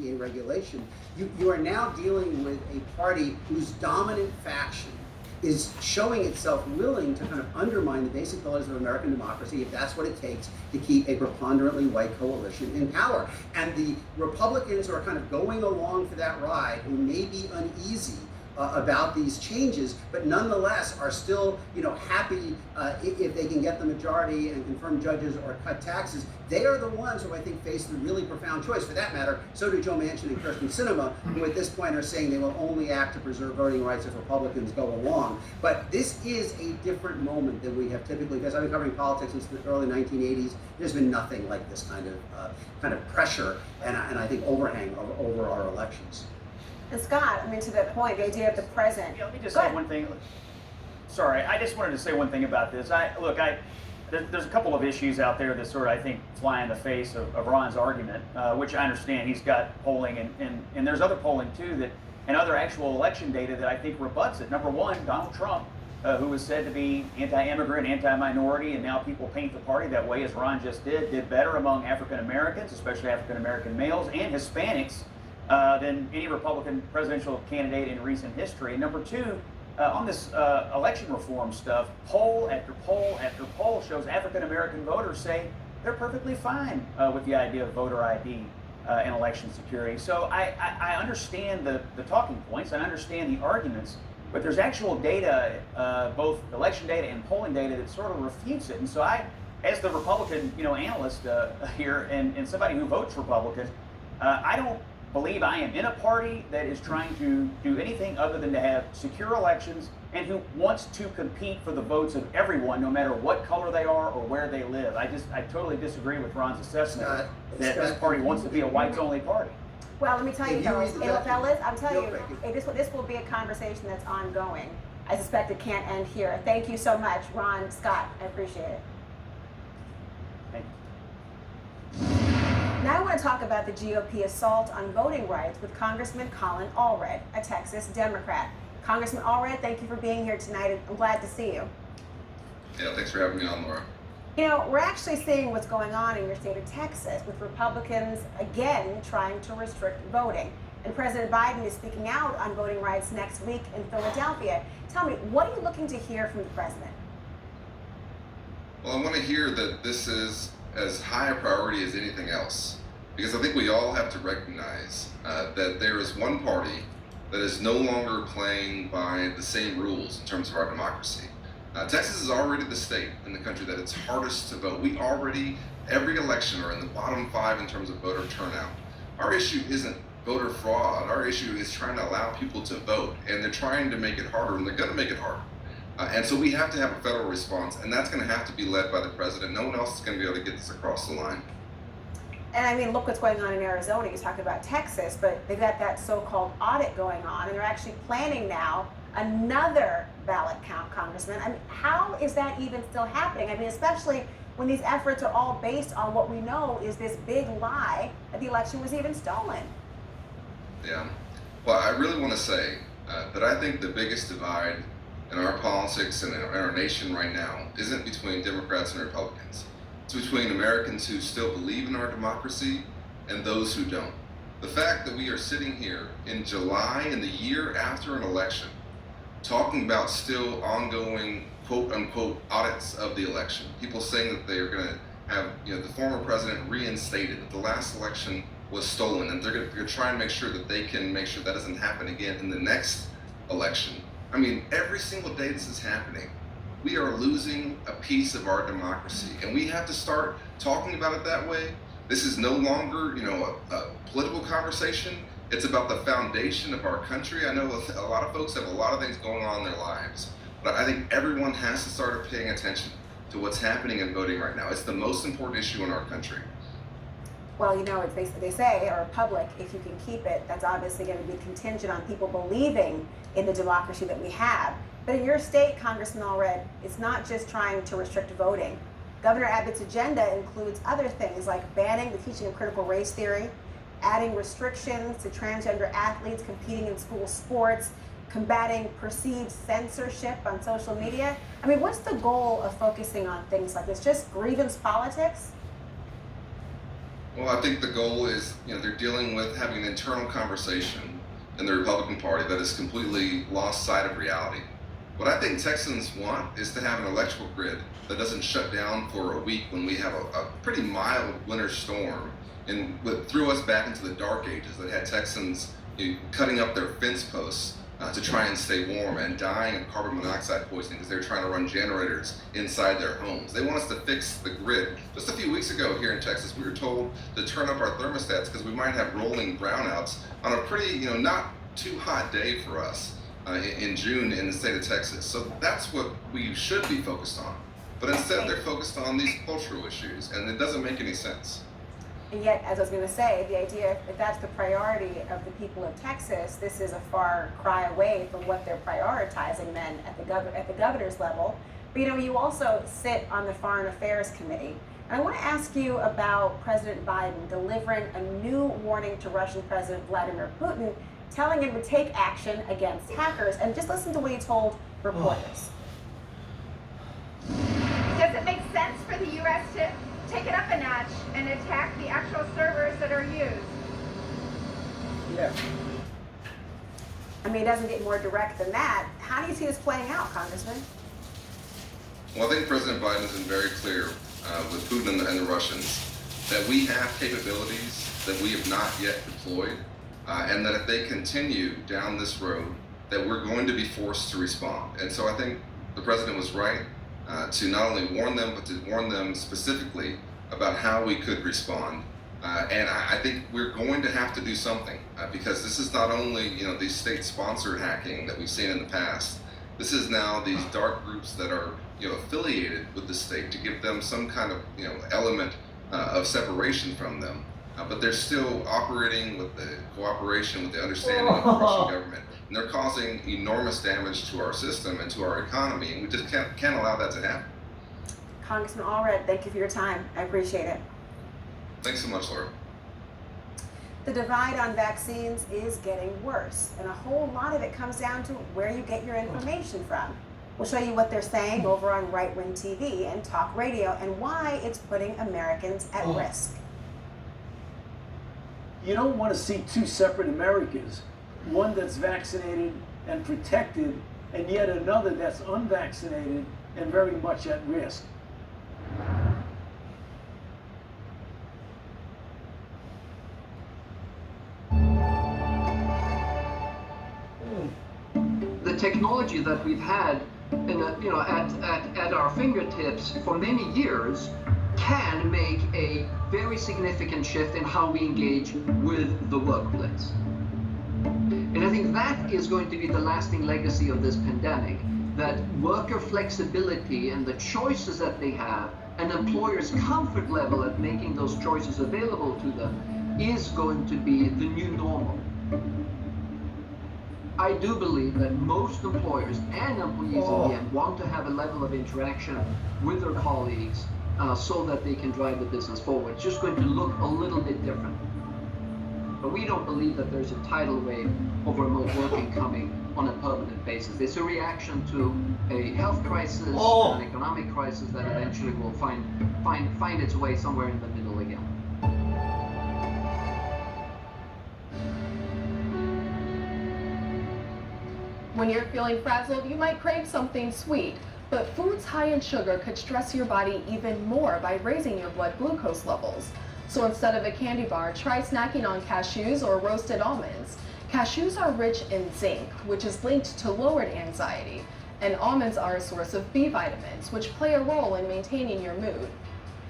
EPA regulation, you are now dealing with a party whose dominant faction is showing itself willing to kind of undermine the basic pillars of American democracy if that's what it takes to keep a preponderantly white coalition in power. And the Republicans are kind of going along for that ride, who may be uneasy about these changes, but nonetheless are still, happy if they can get the majority and confirm judges or cut taxes. They are the ones who I think face the really profound choice. For that matter, so do Joe Manchin and Kirsten Sinema, who at this point are saying they will only act to preserve voting rights if Republicans go along. But this is a different moment than we have typically, because I've been covering politics since the early 1980s. There's been nothing like this kind of pressure and I think overhang over our elections. And Scott, to that point, the idea of the present. Yeah, let me just say one thing. Sorry, I just wanted to say one thing about this. There's a couple of issues out there that sort of, I think, fly in the face of Ron's argument, which I understand. He's got polling, and there's other polling, too, and other actual election data that I think rebuts it. Number one, Donald Trump, who was said to be anti-immigrant, anti-minority, and now people paint the party that way, as Ron just did better among African Americans, especially African American males, and Hispanics, than any Republican presidential candidate in recent history. And number two, on this election reform stuff, poll after poll after poll shows African American voters say they're perfectly fine with the idea of voter ID and election security. So I understand the talking points, I understand the arguments, but there's actual data, both election data and polling data, that sort of refutes it. And so as the Republican analyst here and somebody who votes Republican, I don't believe I am in a party that is trying to do anything other than to have secure elections and who wants to compete for the votes of everyone, no matter what color they are or where they live. I totally disagree with Ron's assessment that this party wants to be a whites-only party. Well, let me tell you, fellas, I'm telling you, this will be a conversation that's ongoing. I suspect it can't end here. Thank you so much, Ron, Scott. I appreciate it. Thank you. Now I want to talk about the GOP assault on voting rights with Congressman Colin Allred, a Texas Democrat. Congressman Allred, thank you for being here tonight. I'm glad to see you. Yeah, thanks for having me on, Laura. We're actually seeing what's going on in your state of Texas with Republicans, again, trying to restrict voting. And President Biden is speaking out on voting rights next week in Philadelphia. Tell me, what are you looking to hear from the president? Well, I want to hear that this is as high a priority as anything else, because I think we all have to recognize that there is one party that is no longer playing by the same rules in terms of our democracy. Texas is already the state in the country that it's hardest to vote. We already, every election, are in the bottom 5 in terms of voter turnout. Our issue isn't voter fraud. Our issue is trying to allow people to vote, and they're trying to make it harder, and they're going to make it harder. And so we have to have a federal response, and that's going to have to be led by the president. No one else is going to be able to get this across the line. And look what's going on in Arizona. You talk about Texas, but they've got that so-called audit going on, and they're actually planning now another ballot count, Congressman. How is that even still happening? Especially when these efforts are all based on what we know is this big lie that the election was even stolen. Yeah. Well, I really want to say that I think the biggest divide in our politics and in our nation right now isn't between Democrats and Republicans. It's between Americans who still believe in our democracy and those who don't. The fact that we are sitting here in July, in the year after an election, talking about still ongoing quote-unquote audits of the election, people saying that they are going to have the former president reinstated, that the last election was stolen, and they're going to try and make sure that they can make sure that doesn't happen again in the next election. Every single day this is happening, we are losing a piece of our democracy, and we have to start talking about it that way. This is no longer, a political conversation. It's about the foundation of our country. I know a lot of folks have a lot of things going on in their lives, but I think everyone has to start paying attention to what's happening in voting right now. It's the most important issue in our country. Well, it's basically, they say, a republic, if you can keep it, that's obviously going to be contingent on people believing in the democracy that we have. But in your state, Congressman Allred, it's not just trying to restrict voting. Governor Abbott's agenda includes other things like banning the teaching of critical race theory, adding restrictions to transgender athletes competing in school sports, combating perceived censorship on social media. What's the goal of focusing on things like this? Just grievance politics? Well, I think the goal is, they're dealing with having an internal conversation in the Republican Party that has completely lost sight of reality. What I think Texans want is to have an electrical grid that doesn't shut down for a week when we have a pretty mild winter storm and threw us back into the dark ages that had Texans cutting up their fence posts to try and stay warm and dying of carbon monoxide poisoning because they're trying to run generators inside their homes. They want us to fix the grid. Just a few weeks ago here in Texas, we were told to turn up our thermostats because we might have rolling brownouts on a pretty, not too hot day for us in June in the state of Texas. So that's what we should be focused on. But instead, they're focused on these cultural issues, and it doesn't make any sense. And yet, as I was going to say, the idea, if that's the priority of the people of Texas, this is a far cry away from what they're prioritizing then at the governor's level. But you also sit on the Foreign Affairs Committee. And I want to ask you about President Biden delivering a new warning to Russian President Vladimir Putin, telling him to take action against hackers. And just listen to what he told reporters. Does it make sense for the U.S. to take it up a notch and attack the actual servers that are used? Yeah. I mean, it doesn't get more direct than that. How do you see this playing out, Congressman? Well, I think President Biden has been very clear with Putin and the Russians that we have capabilities that we have not yet deployed, and that if they continue down this road, that we're going to be forced to respond. And so I think the president was right to not only warn them, but to warn them specifically about how we could respond. And I think we're going to have to do something because this is not only these state-sponsored hacking that we've seen in the past. This is now these dark groups that are affiliated with the state to give them some kind of element of separation from them. But they're still operating with the cooperation, with the understanding of the Russian government. And they're causing enormous damage to our system and to our economy, and we just can't allow that to happen. Congressman Allred, thank you for your time. I appreciate it. Thanks so much, Laura. The divide on vaccines is getting worse, and a whole lot of it comes down to where you get your information from. We'll show you what they're saying over on right-wing TV and talk radio and why it's putting Americans at risk. You don't want to see two separate Americas, one that's vaccinated and protected, and yet another that's unvaccinated and very much at risk. The technology that we've had at our fingertips for many years can make a very significant shift in how we engage with the workplace. And I think that is going to be the lasting legacy of this pandemic, that worker flexibility and the choices that they have and employers' comfort level at making those choices available to them is going to be the new normal. I do believe that most employers and employees in the end want to have a level of interaction with their colleagues so that they can drive the business forward. It's just going to look a little bit different. But we don't believe that there's a tidal wave of remote working coming on a permanent basis. It's a reaction to a health crisis, an economic crisis that eventually will find its way somewhere in the middle again. When you're feeling frazzled, you might crave something sweet, but foods high in sugar could stress your body even more by raising your blood glucose levels. So instead of a candy bar, try snacking on cashews or roasted almonds. Cashews are rich in zinc, which is linked to lowered anxiety, and almonds are a source of B vitamins, which play a role in maintaining your mood.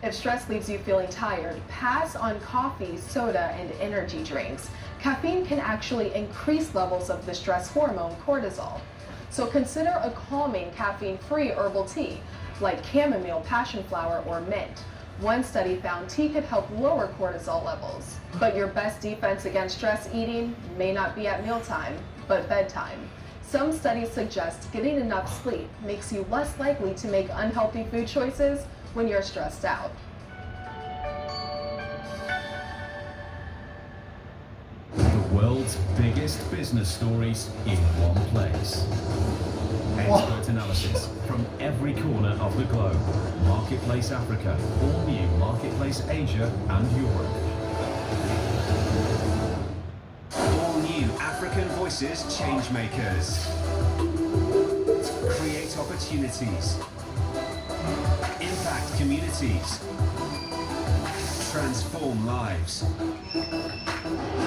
If stress leaves you feeling tired, pass on coffee, soda, and energy drinks. Caffeine can actually increase levels of the stress hormone cortisol. So consider a calming caffeine-free herbal tea, like chamomile, passion flower, or mint. One study found tea could help lower cortisol levels. But your best defense against stress eating may not be at mealtime, but bedtime. Some studies suggest getting enough sleep makes you less likely to make unhealthy food choices when you're stressed out. The world's biggest business stories in one place. Expert analysis from every corner of the globe. Marketplace Africa, all new Marketplace Asia and Europe. voices, changemakers. Create opportunities. Impact communities. Transform lives.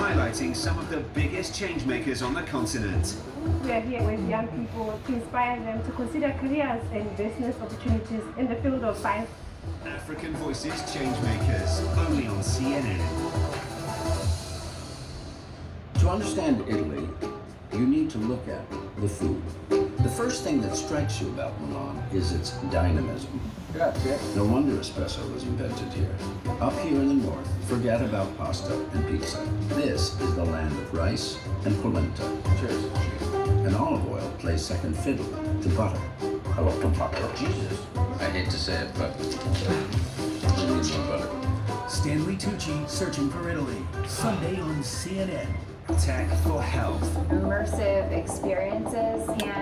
Highlighting some of the biggest changemakers on the continent. We are here with young people to inspire them to consider careers and business opportunities in the field of science. African Voices Changemakers, only on CNN. To understand Italy, you need to look at the food. The first thing that strikes you about Milan is its dynamism. No wonder espresso was invented here. Up here in the north, forget about pasta and pizza. This is the land of rice and polenta. Cheers. And olive oil plays second fiddle to butter. I love butter. Jesus. I hate to say it, but we need more butter. Stanley Tucci, Searching for Italy, Sunday on CNN. Tech for health. Immersive experiences can